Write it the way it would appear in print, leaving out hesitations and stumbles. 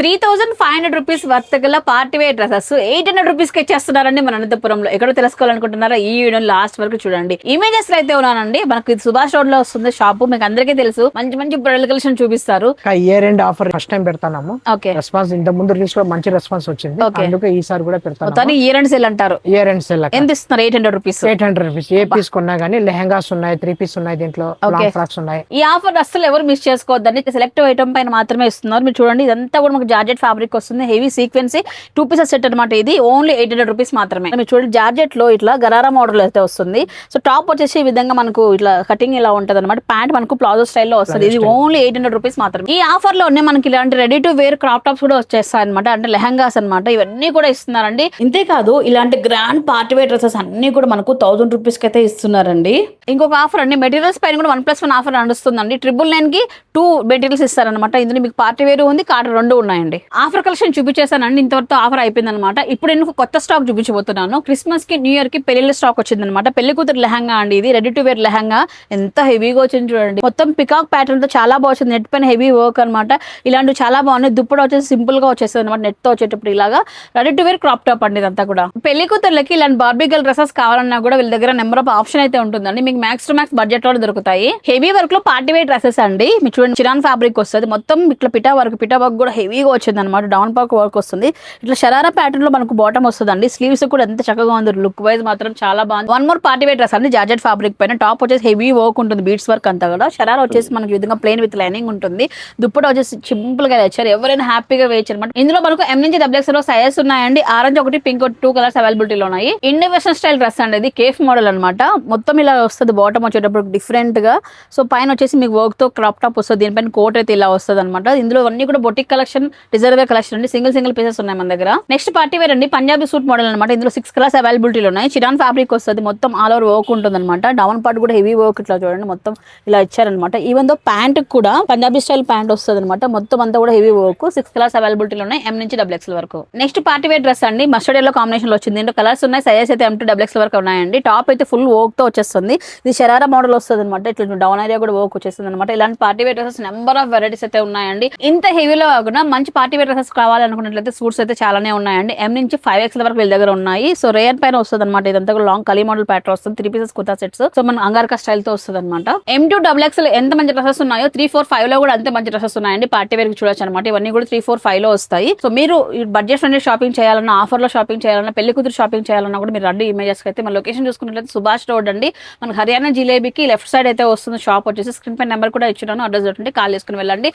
3500 rupees worth గల party wear dresses 800 rupees కి ఇచ్చేస్తున్నారండి మన అనంతపురంలో. ఎక్కడో తెలుసుకోవాలనుకుంటున్నారా ఈ వీడియో లాస్ట్ వరకు చూడండి. ఇమేజెస్ లో అయితే ఉన్నానండి, మనకు ఇది సుభాష్ రోడ్ లో వస్తుంది షాప్, మీకు అందరికీ తెలుసు. మంచి మంచి బ్రైడల్ కలెక్షన్ చూపిస్తారు. Year end offer first time పెడతాము. ఓకే, రెస్పాన్స్ ఇంత ముందు రీల్స్ లో మంచి రెస్పాన్స్ వచ్చింది, అందుకే ఈసారి కూడా పెడతాను. ఇయర్ ఎండ్ సేల్ అంటారు. ఇయర్ ఎండ్ సేల్ ఎంత ఇస్తున్నారు? 800 రూపీస్. 800 రూపీస్ ఏ పీస్ కొన్నా గానీ లెహంగాస్ ఉన్నాయి, 3 పీస్ ఉన్నాయి, దీంట్లో లాంగ్ ఫ్రాక్స్ ఉన్నాయి. ఈ ఆఫర్ అసలు ఎవరు మిస్ చేసుకోవద్దండి. సెలెక్టివ్ ఐటమ్ పైన మాత్రమే ఇస్తున్నారు. మీరు చూడండి, ఇదంతా కూడా మనకు జార్జెట్ ఫ్యాబ్రిక్ వస్తుంది, హెవీ సీక్వెన్సీ 2 పీసెస్ సెట్ అనమాట. ఇది ఓన్లీ 800 రూపీస్ మాత్రమే. మీరు చూడండి, జార్జెట్ లో ఇట్లా గరారా మోడల్ అయితే వస్తుంది. సో టాప్ వచ్చేసి ఈ విధంగా మనకు ఇట్లా కటింగ్ ఇలా ఉంటది అనమాట. ప్యాంట్ మనకు ప్లాజో స్టైల్లో వస్తుంది. ఇది ఓన్లీ 800 రూపీస్ మాత్రమే. ఈ ఆఫర్ లో మనకి ఇలాంటి ready to wear crop tops కూడా వచ్చేస్తాయి అనమాట, అంటే లెహంగాస్ అనమాట. ఇవన్నీ కూడా ఇస్తున్నారండి. ఇంతేకాదు ఇలాంటి గ్రాండ్ పార్టీ వేర్ డ్రెస్సెస్ అన్ని కూడా మనకు 1000 రూపీస్ కి అయితే ఇస్తున్నారండి. ఇంకొక ఆఫర్ అండి, మెటీరియల్స్ పైన కూడా 1+1 ఆఫర్ నడుస్తుందండి. 999 కి 2 మెటీరియల్స్ ఇస్తారనమాట. ఇందులో మీకు పార్టీ వేర్ ఉంది, కాటన్ 2 ఉన్నాయండి. ఆఫర్ కలెక్షన్ చూపించేసానండి, ఇంతవరకు ఆఫర్ అయిపోయింది అనమాట. ఇప్పుడు నేను కొత్త స్టాక్ చూపించబోతున్నాను. క్రిస్మస్ కి, న్యూ ఇయర్ కి పెళ్లి స్టాక్ వచ్చింది అనమాట. పెళ్లి కూతురు లెహంగా అండి, ఇది రెడీ టు వేర్ లెహంగా. ఎంత హెవీగా వచ్చింది చూడండి, మొత్తం పికాక్ ప్యాటర్న్ తో చాలా బాగుంది. నెట్ పైన హెవీ వర్క్ అనమాట. ఇలాంటివి చాలా బాగున్నాయి. దుప్పటి వచ్చేసి సింపుల్ గా వచ్చేస్తుంది అనమాట, నెట్ తో వచ్చేటప్పుడు ఇలాగా ready to wear crop top అండి. ఇదంతా కూడా పెళ్లి కూతుర్లకి ఇలాంటి బార్బీ గర్ల్ డ్రెస్సెస్ కావాలన్నా కూడా వీళ్ళ దగ్గర నెంబర్ ఆఫ్ ఆప్షన్ అయితే ఉంటుందండి. మీకు మ్యాక్స్ టు మ్యాక్స్ బడ్జెట్ లో దొరుకుతాయి. హెవీ వర్క్ లో పార్టీ వేర్ డ్రెస్సెస్ అండి. మీరు చూడండి, చిరాన్ ఫ్యాబ్రిక్ వస్తుంది, మొత్తం ఇట్లా పిటా వర్క్ కూడా హెవీగా వచ్చింది అనమాట. డౌన్ పార్క్ వర్క్ వస్తుంది. ఇట్లా షరారా ప్యాటర్న్ లో మనకు బాటమ్ వస్తుంది. స్లీవ్స్ కూడా ఎంత చక్కగా ఉంది, లుక్ వైజ్ మాత్రం చాలా బాగుంది. One more party wear dress అండి, జార్జెట్ ఫ్యాబ్రిక్ పైన. టాప్ వచ్చేసి హెవీ వర్క్ ఉంటుంది, బీట్స్ వర్క్ అంతా కూడా. షరారా వచ్చేసి మనకి విధంగా ప్లెయిన్ విత్ లైనింగ్ ఉంటుంది. దుప్పటి వచ్చేసి సింపుల్ గా వేచారు, ఎవరైనా హ్యాపీగా వేయచ్చు అనమాట. ఇందులో మనకు M నుంచి XXL సైజెస్ ఉన్నాయండి. ఆరెంజ్ ఒకటి, పింక్ ఒకటి, 2 కలర్స్ అవైలబిలిటీలో ఉన్నాయి. ఇండియన్ వెస్టర్న్ స్టైల్ డ్రెస్ అండి, ఇది కేఫ్ మోడల్ అనమాట. మొత్తం ఇలా వస్తుంది, బాటమ్ వచ్చేటప్పుడు డిఫరెంట్ గా. సో పైన వచ్చేసి మీకు వర్క్ తో క్రాప్ టాప్ వస్తుంది, దీనిపైన కోట్ అయితే ఇలా వస్తుంది అనమాట. ఇందులో అన్ని కూడా బొటిక్ కలెక్షన్, డిజర్వేర్ కలెక్షన్ అండి. సింగిల్ పీసెస్ ఉన్నాయి మన దగ్గర. నెక్స్ట్ పార్టీ వేర్ అండి, పంజాబీ సూట్ మోడల్ అనమాట. ఇందులో 6 కలర్స్ అవైలబిలిటీలో ఉన్నాయి. చిరాన్ ఫ్యాబ్రిక్ వస్తుంది, మొత్తం ఆల్ ఓవర్ వర్క్ ఉంటుంది అనమాట. డౌన్ పార్ట్ కూడా హెవీ వర్క్ ఇట్లా చూడండి, మొత్తం ఇలా ఇచ్చారనమాట. ఈవెన్ దో ప్యాంట్ కూడా పంజాబీ స్టైల్ ప్యాంట్ వస్తుంది అనమాట. మొత్తం అంతా కూడా హెవీ వర్క్. 6 కలర్స్ అవైలబిలిటీలో ఉన్నాయి, M నుంచి XXL వరకు. నెక్స్ట్ పార్టీ వేర్ డ్రెస్ అండి, మస్టర్డ్ ఎల్లో కాంబినేషన్ లో వచ్చింది. దీంట్లో కలర్స్ ఉన్నాయి, సైజెస్ అయితే M to XXL వరకు ఉన్నాయండి. టాప్ అయితే ఫుల్ వర్క్ తో వచ్చేస్తుంది. ఇది షరారా మోడల్ వస్తుంది అనమాట. ఇట్లా డౌన్ ఏరియా కూడా వర్క్ వచ్చేస్తుంది అనమాట. ఇలాంటి party wear dresses number of varieties అయితే ఉన్నాయండి. ఇంత హెవీలో కాకుండా మంచి పార్టీ వేర్ డ్రెసెస్ కావాలనుకున్నట్లయితే సూట్స్ అయితే చాలానే ఉన్నాయండి. M నుంచి 5XL వరకు వీళ్ళ దగ్గర ఉన్నాయి. సో రేయర్ పైన వస్తుంది అనమాట. ఇదంతా కూడా లాంగ్ కలీ మోడల్ ప్యాటర్న్ వస్తుంది, 3 పీసెస్ కుర్తా సెట్స్. సో మన అంగార్కా స్టైల్ తో వస్తుంది అనమాట. M to XXL ఎంత మంచి డ్రెసెస్ ఉన్నాయో 3, 4, 5 లో కూడా అంతే మంచి డ్రెసెస్ ఉన్నాయండి. పార్టీ వేర్ కి చూడొచ్చు అనమాట. ఇవన్నీ కూడా 3, 4, 5 లో వస్తాయి. సో మీరు బడ్జెట్ ఫ్రెండ్లీ షాపింగ్ చేయాలన్నా, ఆఫర్ లో షాపింగ్ చేయాలన్నా, పెళ్లి కూతురు షాపింగ్ చేయాలన్నా కూడా మీరు రండి ఇమేజెస్ అయితే. మన లొకేషన్ చూసుకున్నట్లయితే సుభాష్ రోడ్ అండి, మనకు హర్యానా జిలేబీకి లెఫ్ట్ సైడ్ అయితే వస్తుంది షాప్ వచ్చేసి. స్క్రీన్ పై నెంబర్ కూడా ఇచ్చినాను, అడ్రస్ కాల్ చేసుకుని వెళ్ళండి.